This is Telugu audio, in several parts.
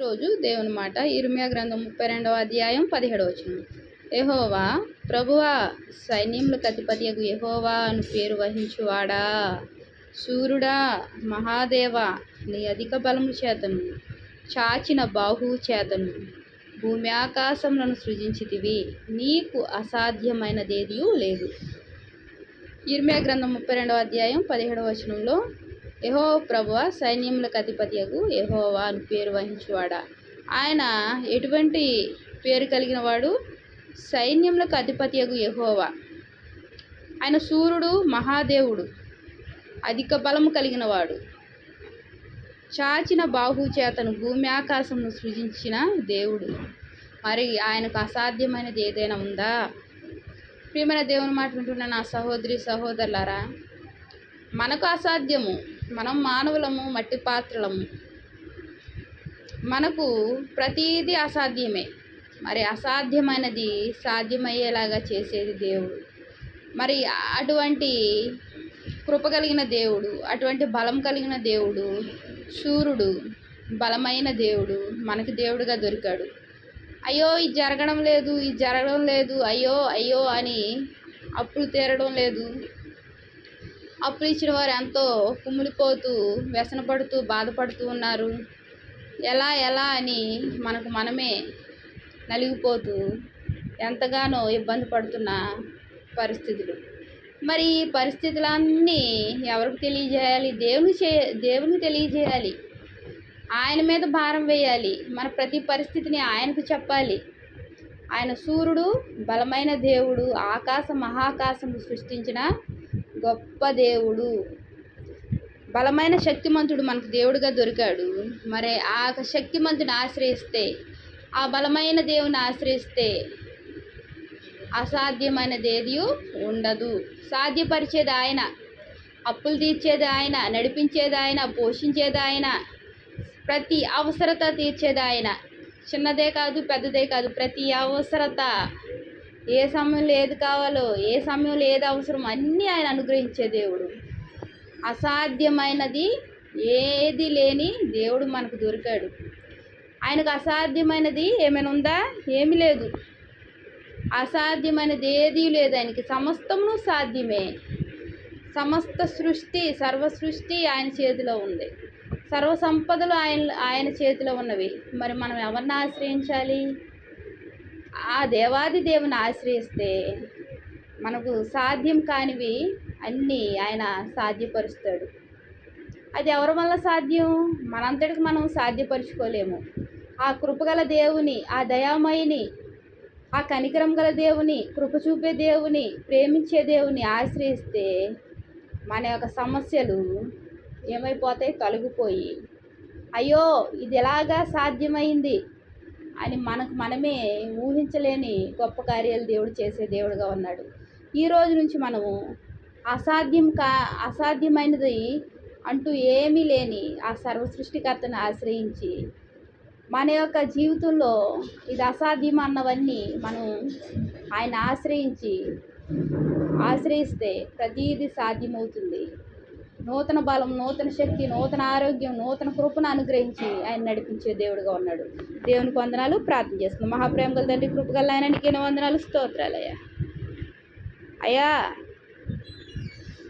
రోజు దేవుని మాట ఇర్మియా గ్రంథం 32వ అధ్యాయం 17వ వచనం. యెహోవా ప్రభువా, సైన్యములకు అధిపతియగు యెహోవా అను పేరు వహించువాడా, సూర్యుడా, మహాదేవా, నీ అధిక బలము చేతను చాచిన బాహువు చేతను భూమి ఆకాశములను సృజించితివి, నీకు అసాధ్యమైనదేదియూ లేదు. ఇర్మియా గ్రంథం 32వ అధ్యాయం 17వ వచనంలో యెహోవా ప్రభువా, సైన్యములకు అధిపతియగు యెహోవా అని పేరు వహించువాడా. ఆయన ఎటువంటి పేరు కలిగిన వాడు? సైన్యములకు అధిపతియగు యెహోవా. ఆయన సూర్యుడు, మహాదేవుడు, అధిక బలము కలిగిన వాడు, చాచిన బాహు చేతను భూమి ఆకాశమును సృజించిన దేవుడు. మరి ఆయనకు అసాధ్యమైనది ఏదైనా ఉందా? ప్రియమైన దేవుని మాట వింటున్న నా సహోదరి సహోదరులారా, మనకు అసాధ్యము. మనం మానవులము, మట్టి పాత్రలము, మనకు ప్రతీది అసాధ్యమే. మరి అసాధ్యమైనది సాధ్యమయ్యేలాగా చేసేది దేవుడు. మరి అటువంటి కృప కలిగిన దేవుడు, అటువంటి బలం కలిగిన దేవుడు, సూర్యుడు, బలమైన దేవుడు మనకి దేవుడుగా దొరికాడు. అయ్యో ఇది జరగడం లేదు, ఇది జరగడం లేదు, అయ్యో అయ్యో అని అప్పులు తీరడం లేదు. అప్పులు ఇచ్చిన వారు ఎంతో కుమిలిపోతూ, వ్యసనపడుతూ, బాధపడుతూ ఉన్నారు. ఎలా అని మనమే నలిగిపోతూ ఎంతగానో ఇబ్బంది పడుతున్న పరిస్థితులు. మరి ఈ పరిస్థితులన్నీ ఎవరికి తెలియజేయాలి? దేవునికి తెలియజేయాలి. ఆయన మీద భారం వేయాలి. మన ప్రతి పరిస్థితిని ఆయనకు చెప్పాలి. ఆయన సూర్యుడు, బలమైన దేవుడు, మహాకాశం సృష్టించిన గొప్ప దేవుడు, బలమైన శక్తిమంతుడు మనకు దేవుడిగా దొరికాడు. మరి ఆ శక్తిమంతుని ఆశ్రయిస్తే, ఆ బలమైన దేవుని ఆశ్రయిస్తే అసాధ్యమైనది ఏది ఉండదు. సాధ్యపరిచేది ఆయన, అప్పులు తీర్చేది ఆయన, నడిపించేది ఆయన, పోషించేది ఆయన, ప్రతి అవసరత తీర్చేది ఆయన. చిన్నదే కాదు, పెద్దదే కాదు, ప్రతి అవసరత, ఏ సమయంలో ఏది కావాలో, ఏ సమయంలో ఏది అవసరం, అన్నీ ఆయన అనుగ్రహించే దేవుడు. అసాధ్యమైనది ఏది లేని దేవుడు మనకు దొరికాడు. ఆయనకు అసాధ్యమైనది ఏమైనా ఉందా? ఏమీ లేదు. అసాధ్యమైనది ఏదీ లేదు ఆయనకి. సమస్తమును సాధ్యమే. సమస్త సృష్టి, సర్వ సృష్టి ఆయన చేతిలో ఉంది. సర్వ సంపదలు ఆయన చేతిలో ఉన్నవి. మరి మనం ఎవరిని ఆశ్రయించాలి? ఆ దేవాది దేవుని ఆశ్రయిస్తే మనకు సాధ్యం కానివి అన్నీ ఆయన సాధ్యపరుస్తాడు. అది ఎవరి వల్ల సాధ్యం? మనంతటికి మనం సాధ్యపరుచుకోలేము. ఆ కృపగల దేవుని, ఆ దయామయిని, ఆ కనికరం గల దేవుని, కృప చూపే దేవుని, ప్రేమించే దేవుని ఆశ్రయిస్తే మన యొక్క సమస్యలు ఏమైపోతాయి? తొలగిపోయి, అయ్యో ఇది ఎలాగా సాధ్యమైంది అని మనమే ఊహించలేని గొప్ప కార్యాలు దేవుడు చేసే దేవుడుగా ఉన్నాడు. ఈ రోజు నుంచి మనము అసాధ్యమైనది అంటూ ఏమీ లేని ఆ సర్వ సృష్టికర్తను ఆశ్రయించి, మన యొక్క జీవితంలో ఇది అసాధ్యం అన్నవన్నీ మనం ఆయన ఆశ్రయిస్తే ప్రతీది సాధ్యమవుతుంది. నూతన బలం, నూతన శక్తి, నూతన ఆరోగ్యం, నూతన కృపను అనుగ్రహించి ఆయన నడిపించే దేవుడుగా ఉన్నాడు. దేవునికి వందనాలు. ప్రార్థన చేస్తున్నాం. మహాప్రేమ గల తండ్రి, కృపగల ఆయన, నీకే వందనాలు, స్తోత్రాలయ్యా. అయ్యా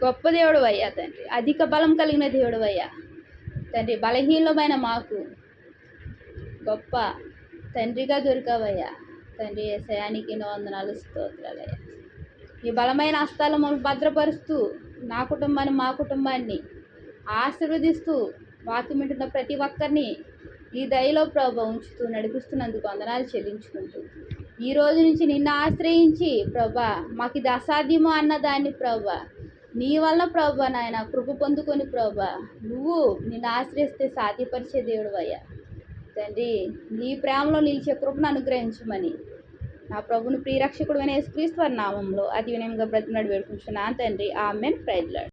గొప్ప దేవుడు అయ్యా తండ్రి, అధిక బలం కలిగిన దేవుడు అయ్యా తండ్రి. బలహీనమైన మాకు గొప్ప తండ్రిగా దొరికావయ్యా తండ్రి. యేసయ్యానికి వందనాలు, స్తోత్రాలయ్యా. ఈ బలమైన హస్తాలు మమ్మల్ని భద్రపరుస్తూ, నా కుటుంబాన్ని, మా కుటుంబాన్ని ఆశీర్వదిస్తూ, వాక్యం వింటున్న ప్రతి ఒక్కరిని ఈ దయలో ప్రభు ఉంచుతూ నడిపిస్తున్నందుకు వందనాలు చెల్లించుకుంటూ, ఈ రోజు నుంచి నిన్ను ఆశ్రయించి ప్రభా, మాకు ఇది అసాధ్యము అన్నదాన్ని ప్రభా, నీ వల్ల ప్రభా నాయన కృప పొందుకొని ప్రభా, నువ్వు నిన్ను ఆశ్రయిస్తే సాధ్యపరిచే దేవుడు అయ్యా తండ్రి. నీ ప్రేమలో నిలిచే కృపను అనుగ్రహించమని నా ప్రభుని ప్రియరక్షకుడు యేసుక్రీస్తు వారి నామంలో అతి వినయంగా బ్రతిమలాడి వేడుకుంటున్నాను తండ్రి. ఆమేన్. Praise lord.